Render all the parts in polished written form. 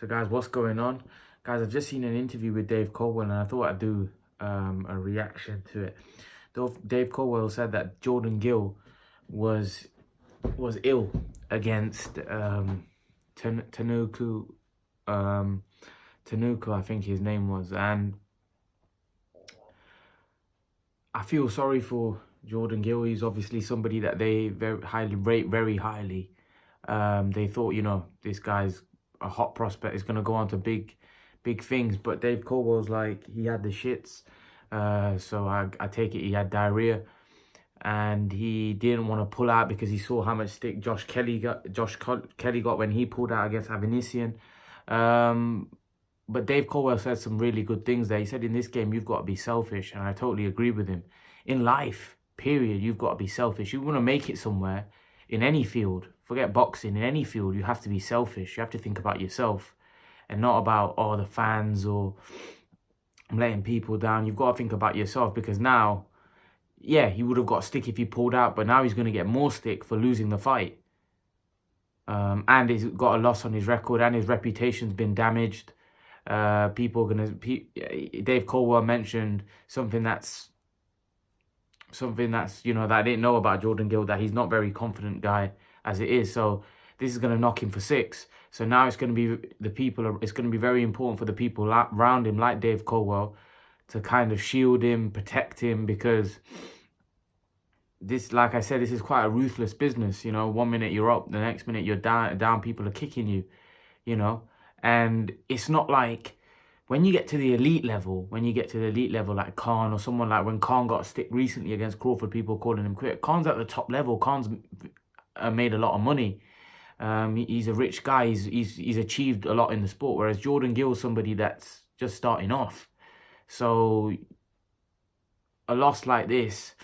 So guys, what's going on? Guys, I've just seen an interview with Dave Colwell and I thought I'd do a reaction to it. Dave Colwell said that Jordan Gill was ill against Tinoco, Tinoco, I think his name was, and I feel sorry for Jordan Gill. He's obviously somebody that they very highly rate, very highly. They thought, you know, this guy's a hot prospect, is going to go on to big things. But Dave Colwell's like, he had the shits. So I take it he had diarrhea. And he didn't want to pull out because he saw how much stick Josh Kelly got when he pulled out against Avanesian. But Dave Colwell said some really good things there. He said, in this game, you've got to be selfish. And I totally agree with him. In life, period, you've got to be selfish. You want to make it somewhere in any field. Forget boxing. In any field, you have to be selfish. You have to think about yourself and not about, oh, the fans or I'm letting people down. You've got to think about yourself because now, yeah, he would have got stick if he pulled out, but now he's going to get more stick for losing the fight. And he's got a loss on his record and his reputation's been damaged. Dave Colwell mentioned something that's, you know, that I didn't know about Jordan Gill, that he's not a very confident guy as it is. So this is going to knock him for 6. So now it's going to be it's going to be very important for the people around him, like Dave Colwell, to kind of shield him, protect him, because this, like I said, this is quite a ruthless business. You know, 1 minute you're up, the next minute you're down, people are kicking you, you know. And it's not like when you get to the elite level, like Khan or someone, like when Khan got a stick recently against Crawford, people calling him quit. Khan's at the top level. Khan's made a lot of money. He's a rich guy. He's achieved a lot in the sport, whereas Jordan Gill is somebody that's just starting off. So a loss like this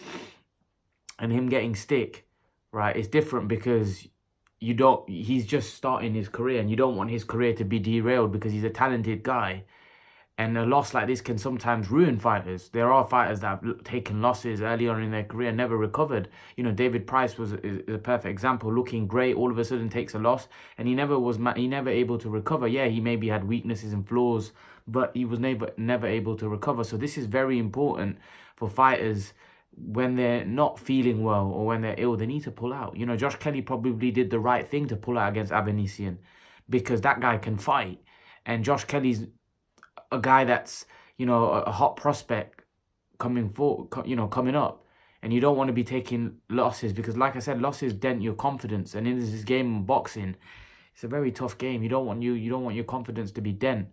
and him getting stick, right, is different because he's just starting his career and you don't want his career to be derailed because he's a talented guy. And a loss like this can sometimes ruin fighters. There are fighters that have taken losses early on in their career and never recovered. You know, David Price is a perfect example, looking great, all of a sudden takes a loss and he never able to recover. Yeah, he maybe had weaknesses and flaws, but he was never able to recover. So this is very important for fighters. When they're not feeling well or when they're ill, they need to pull out. You know, Josh Kelly probably did the right thing to pull out against Avanesian because that guy can fight. And Josh Kelly's a guy that's, you know, a hot prospect coming up. And you don't want to be taking losses because, like I said, losses dent your confidence. And in this game of boxing, it's a very tough game. You don't want your confidence to be dent.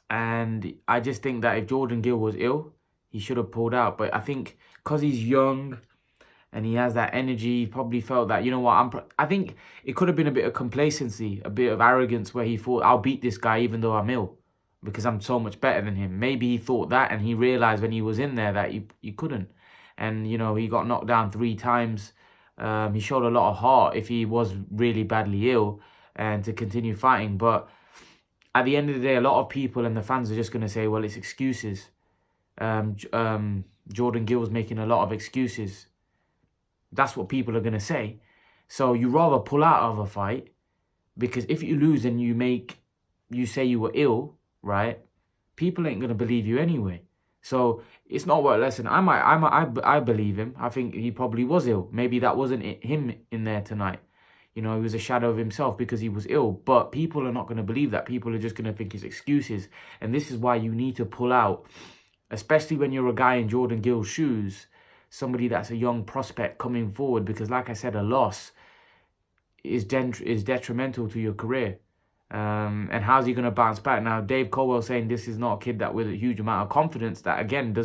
And I just think that if Jordan Gill was ill, he should have pulled out. But I think because he's young and he has that energy, he probably felt that, you know what, I think it could have been a bit of complacency, a bit of arrogance where he thought, I'll beat this guy even though I'm ill because I'm so much better than him. Maybe he thought that and he realised when he was in there that he couldn't. And, you know, he got knocked down 3 times. He showed a lot of heart if he was really badly ill and to continue fighting. But at the end of the day, a lot of people and the fans are just going to say, well, it's excuses. Jordan Gill was making a lot of excuses. That's what people are going to say. So you rather pull out of a fight because if you lose and you say you were ill, right? People ain't going to believe you anyway. So it's not worth lesson. I believe him. I think he probably was ill. Maybe that wasn't him in there tonight. You know, he was a shadow of himself because he was ill. But people are not going to believe that. People are just going to think it's excuses. And this is why you need to pull out. Especially when you're a guy in Jordan Gill's shoes, somebody that's a young prospect coming forward, because like I said, a loss is detrimental to your career. And how's he going to bounce back? Now, Dave Colwell saying this is not a kid that with a huge amount of confidence, that again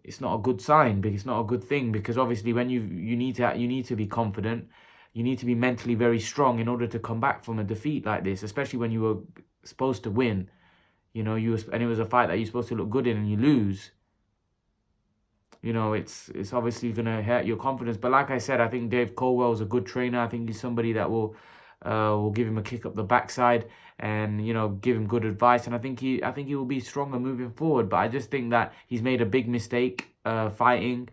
it's not a good sign, but it's not a good thing, because obviously when you need to be confident, you need to be mentally very strong in order to come back from a defeat like this, especially when you were supposed to win. You know, and it was a fight that you're supposed to look good in and you lose. You know, it's obviously going to hurt your confidence. But like I said, I think Dave Colwell's a good trainer. I think he's somebody that will give him a kick up the backside and, you know, give him good advice. And I think he will be stronger moving forward. But I just think that he's made a big mistake fighting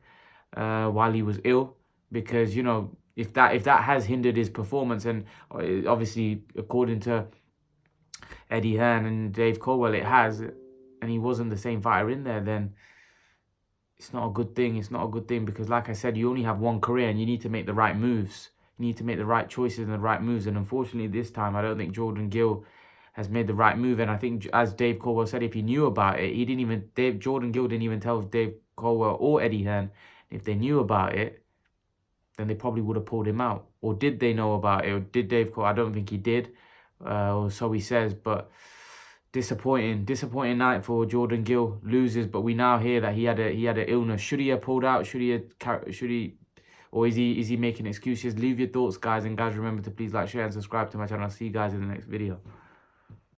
while he was ill, because, you know, if that has hindered his performance, and obviously according to Eddie Hearn and Dave Colwell, it has, and he wasn't the same fighter in there, then it's not a good thing. It's not a good thing because, like I said, you only have one career and you need to make the right moves. You need to make the right choices and the right moves. And unfortunately, this time, I don't think Jordan Gill has made the right move. And I think, as Dave Colwell said, if he knew about it, Jordan Gill didn't even tell Dave Colwell or Eddie Hearn. If they knew about it, then they probably would have pulled him out. Or did they know about it? Or did Dave Colwell? I don't think he did. Or so he says, but disappointing night for Jordan Gill. Loses, but we now hear that he had an illness. Should he have pulled out? Or is he making excuses? Leave your thoughts, guys, and guys, remember to please like, share, and subscribe to my channel. I'll see you guys in the next video.